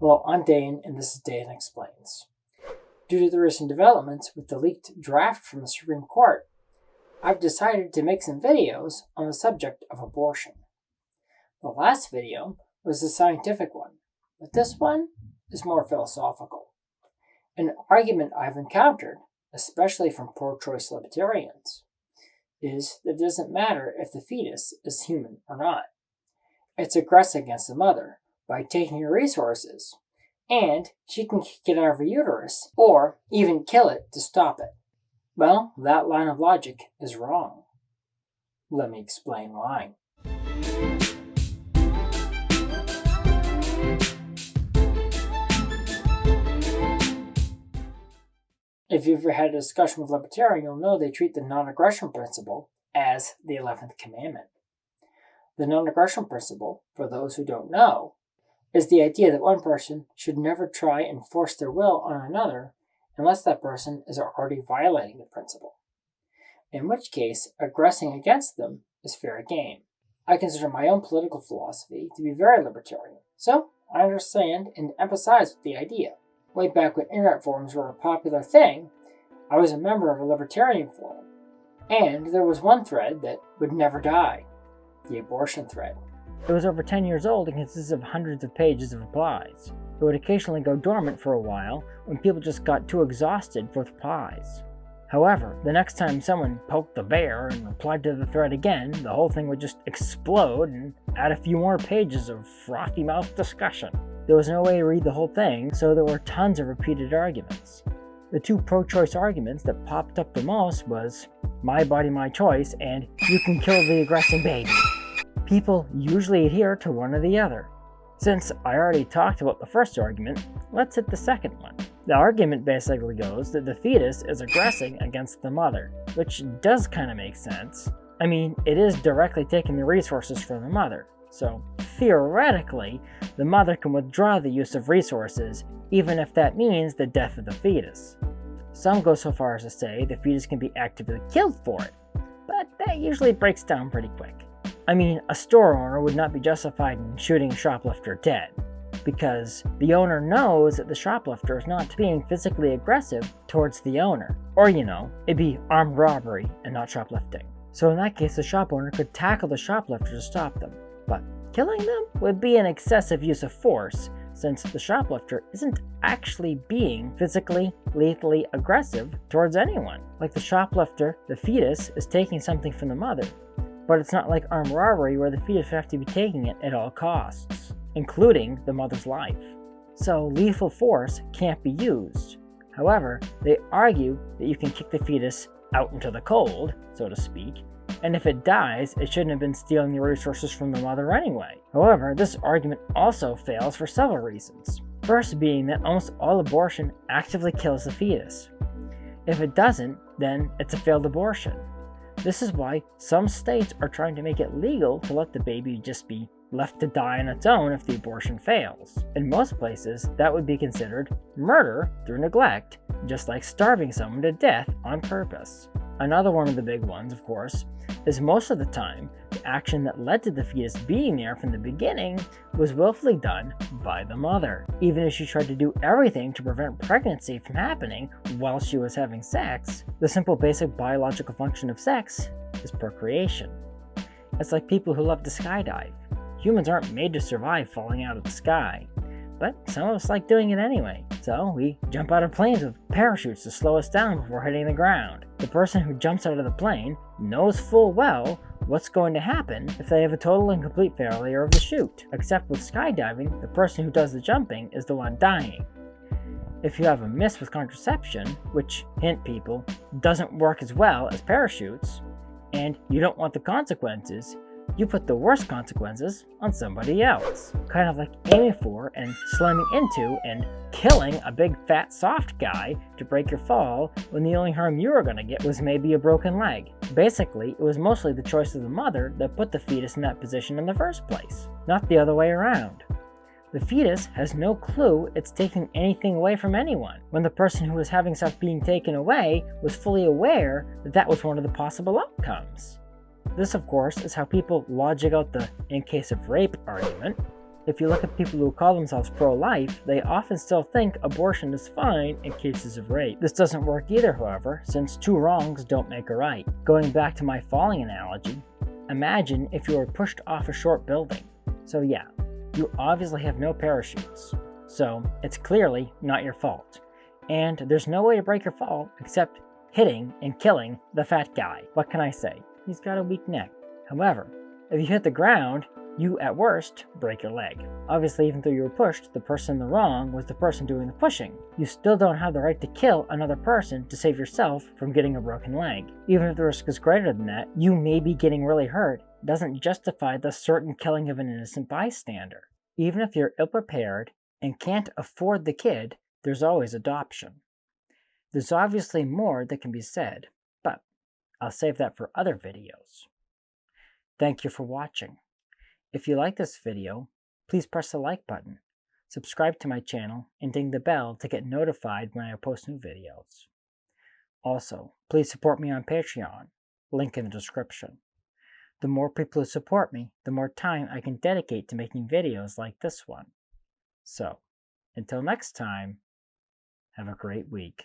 Hello, I'm Dan, and this is Dan Explains. Due to the recent developments with the leaked draft from the Supreme Court, I've decided to make some videos on the subject of abortion. The last video was a scientific one, but this one is more philosophical. An argument I've encountered, especially from pro-choice libertarians, is that it doesn't matter if the fetus is human or not. It's aggressing against the mother by taking her resources, and she can kick it out of her uterus or even kill it to stop it. Well, that line of logic is wrong. Let me explain why. If you've ever had a discussion with a libertarian, you'll know they treat the non-aggression principle as the 11th commandment. The non-aggression principle, for those who don't know, is the idea that one person should never try and force their will on another unless that person is already violating the principle, in which case aggressing against them is fair game. I consider my own political philosophy to be very libertarian, so I understand and empathize with the idea. Way back when internet forums were a popular thing, I was a member of a libertarian forum, and there was one thread that would never die, the abortion thread. It was over 10 years old and consisted of hundreds of pages of replies. It would occasionally go dormant for a while when people just got too exhausted with replies. However, the next time someone poked the bear and replied to the thread again, the whole thing would just explode and add a few more pages of frothy-mouthed discussion. There was no way to read the whole thing, so there were tons of repeated arguments. The two pro-choice arguments that popped up the most was, my body, my choice, and you can kill the aggressing baby. People usually adhere to one or the other. Since I already talked about the first argument, let's hit the second one. The argument basically goes that the fetus is aggressing against the mother, which does kind of make sense. I mean, it is directly taking the resources from the mother, so theoretically, the mother can withdraw the use of resources, even if that means the death of the fetus. Some go so far as to say the fetus can be actively killed for it, but that usually breaks down pretty quick. I mean, a store owner would not be justified in shooting a shoplifter dead, because the owner knows that the shoplifter is not being physically aggressive towards the owner. Or, it'd be armed robbery and not shoplifting. So in that case, the shop owner could tackle the shoplifter to stop them. But killing them would be an excessive use of force, since the shoplifter isn't actually being physically, lethally aggressive towards anyone. Like the shoplifter, the fetus is taking something from the mother, but it's not like armed robbery where the fetus would have to be taking it at all costs, including the mother's life. So lethal force can't be used. However, they argue that you can kick the fetus out into the cold, so to speak, and if it dies, it shouldn't have been stealing the resources from the mother anyway. However, this argument also fails for several reasons. First being that almost all abortion actively kills the fetus. If it doesn't, then it's a failed abortion. This is why some states are trying to make it legal to let the baby just be left to die on its own if the abortion fails. In most places, that would be considered murder through neglect, just like starving someone to death on purpose. Another one of the big ones, of course, is most of the time, the action that led to the fetus being there from the beginning was willfully done by the mother. Even if she tried to do everything to prevent pregnancy from happening while she was having sex, the simple basic biological function of sex is procreation. It's like people who love to skydive. Humans aren't made to survive falling out of the sky, but some of us like doing it anyway, so we jump out of planes with parachutes to slow us down before hitting the ground. The person who jumps out of the plane knows full well what's going to happen if they have a total and complete failure of the chute. Except with skydiving, the person who does the jumping is the one dying. If you have a miss with contraception, which, hint people, doesn't work as well as parachutes, and you don't want the consequences, you put the worst consequences on somebody else. Kind of like aiming for and slamming into and killing a big fat soft guy to break your fall when the only harm you were going to get was maybe a broken leg. Basically, it was mostly the choice of the mother that put the fetus in that position in the first place, not the other way around. The fetus has no clue it's taking anything away from anyone, when the person who was having stuff being taken away was fully aware that that was one of the possible outcomes. This, of course, is how people logic out the in case of rape argument. If you look at people who call themselves pro-life, they often still think abortion is fine in cases of rape. This doesn't work either, however, since two wrongs don't make a right. Going back to my falling analogy, imagine if you were pushed off a short building. So yeah, you obviously have no parachutes. So it's clearly not your fault. And there's no way to break your fall except hitting and killing the fat guy. What can I say? He's got a weak neck. However, if you hit the ground, you, at worst, break your leg. Obviously, even though you were pushed, the person in the wrong was the person doing the pushing. You still don't have the right to kill another person to save yourself from getting a broken leg. Even if the risk is greater than that, you may be getting really hurt. It doesn't justify the certain killing of an innocent bystander. Even if you're ill-prepared and can't afford the kid, there's always adoption. There's obviously more that can be said, but I'll save that for other videos. Thank you for watching. If you like this video, please press the like button, subscribe to my channel, and ding the bell to get notified when I post new videos. Also, please support me on Patreon, link in the description. The more people who support me, the more time I can dedicate to making videos like this one. So, until next time, have a great week.